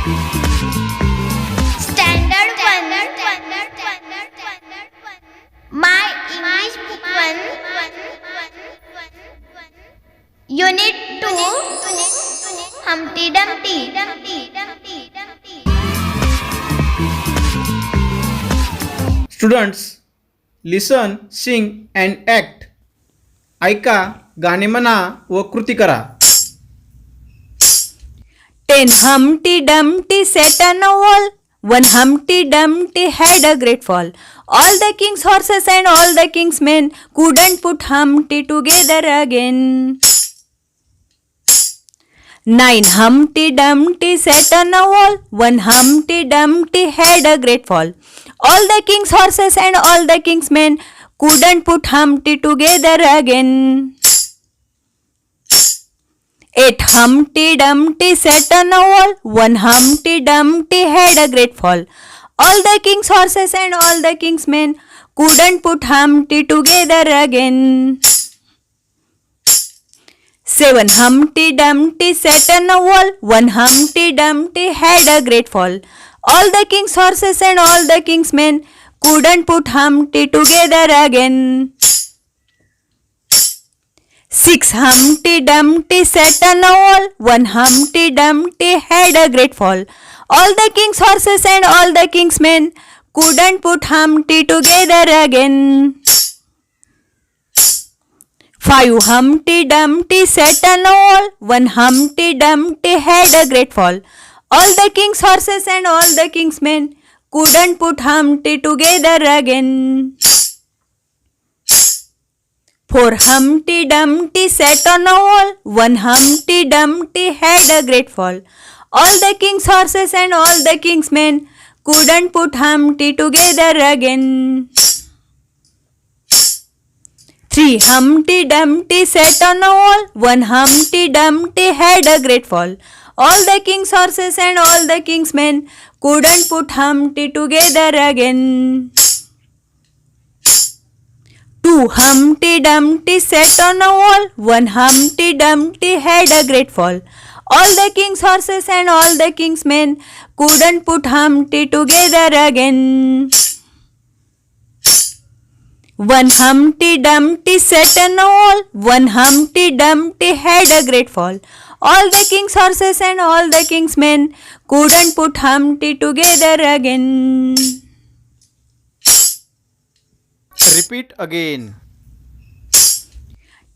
Standard 1. My English book 1. Unit 2. Humpty Dumpty. Students, listen, sing and act. ऐका, गाणे म्हणा व कृती करा. 10 Humpty Dumpty sat on a wall. One Humpty Dumpty had a great fall. All the king's horses and all the king's men couldn't put Humpty together again. 9 Humpty Dumpty sat on a wall. One Humpty Dumpty had a great fall. All the king's horses and all the king's men couldn't put Humpty together again. 8 Humpty Dumpty sat on a wall. One Humpty Dumpty had a great fall. All the king's horses and all the king's men couldn't put Humpty together again. 7 Humpty Dumpty sat on a wall. One Humpty Dumpty had a great fall. All the king's horses and all the king's men couldn't put Humpty together again. 6 Humpty Dumpty sat on a wall. One Humpty Dumpty had a great fall. All the king's horses and all the king's men couldn't put Humpty together again. 5 Humpty Dumpty sat on a wall. One Humpty Dumpty had a great fall. All the king's horses and all the king's men couldn't put Humpty together again. 4 Humpty Dumpty sat on a wall. One Humpty Dumpty had a great fall. All the king's horses and all the king's men couldn't put Humpty together again. 3 Humpty Dumpty sat on a wall. One Humpty Dumpty had a great fall. All the king's horses and all the king's men couldn't put Humpty together again. 2 Humpty Dumpty sat on a wall. One Humpty Dumpty had a great fall. All the king's horses and all the king's men couldn't put Humpty together again. 1 Humpty Dumpty sat on a wall. One Humpty Dumpty had a great fall. All the king's horses and all the king's men couldn't put Humpty together again. Repeat again.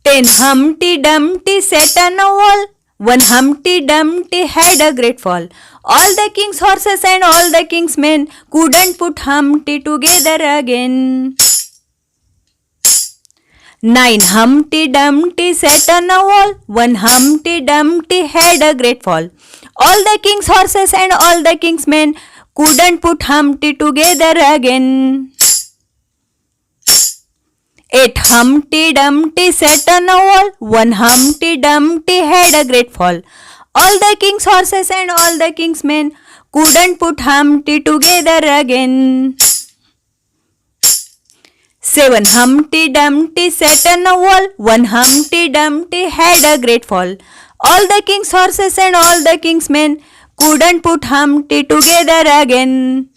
10 Humpty Dumpty sat on a wall. One Humpty Dumpty had a great fall. All the king's horses and all the king's men couldn't put Humpty together again. 9 Humpty Dumpty sat on a wall. One Humpty Dumpty had a great fall. All the king's horses and all the king's men couldn't put Humpty together again. 8 Humpty Dumpty sat on a wall. One Humpty Dumpty had a great fall. All the king's horses and all the king's men couldn't put Humpty together again. 7 Humpty Dumpty sat on a wall. One Humpty Dumpty had a great fall. All the king's horses and all the king's men couldn't put Humpty together again.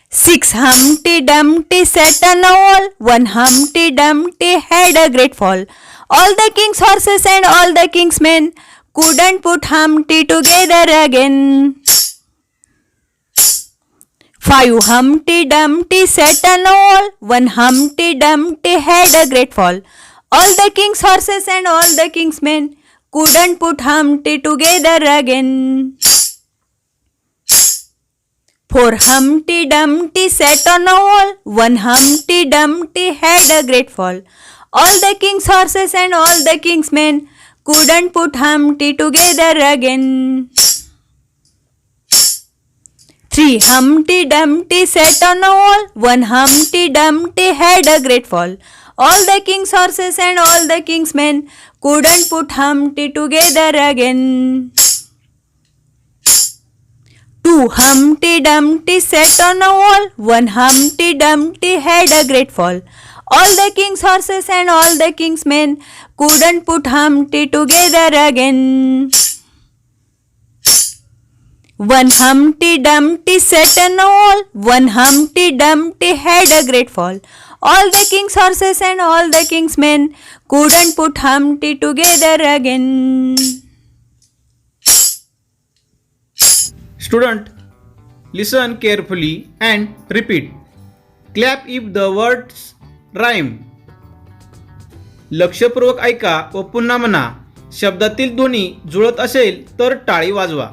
6 Humpty Dumpty sat on a wall. One Humpty Dumpty had a great fall. All the king's horses and all the king's men couldn't put Humpty together again. 5 Humpty Dumpty sat on a wall. One Humpty Dumpty had a great fall. All the king's horses and all the king's men couldn't put Humpty together again. 4 Humpty Dumpty sat on a wall. One Humpty Dumpty had a great fall. All the king's horses and all the king's men couldn't put Humpty together again. 3 Humpty Dumpty sat on a wall. One Humpty Dumpty had a great fall. All the king's horses and all the king's men couldn't put Humpty together again. 2 Humpty Dumpty sat on a wall. One Humpty Dumpty had a great fall. All the king's horses and all the king's men couldn't put Humpty together again. One Humpty Dumpty sat on a wall. One Humpty Dumpty had a great fall. All the king's horses and all the king's men couldn't put Humpty together again. Student, listen carefully and repeat. Clap if the words rhyme. लक्षपूर्वक ऐका व पुन्हा म्हणा. शब्दातील ध्वनी जुळत असेल तर टाळी वाजवा.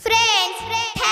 Friends,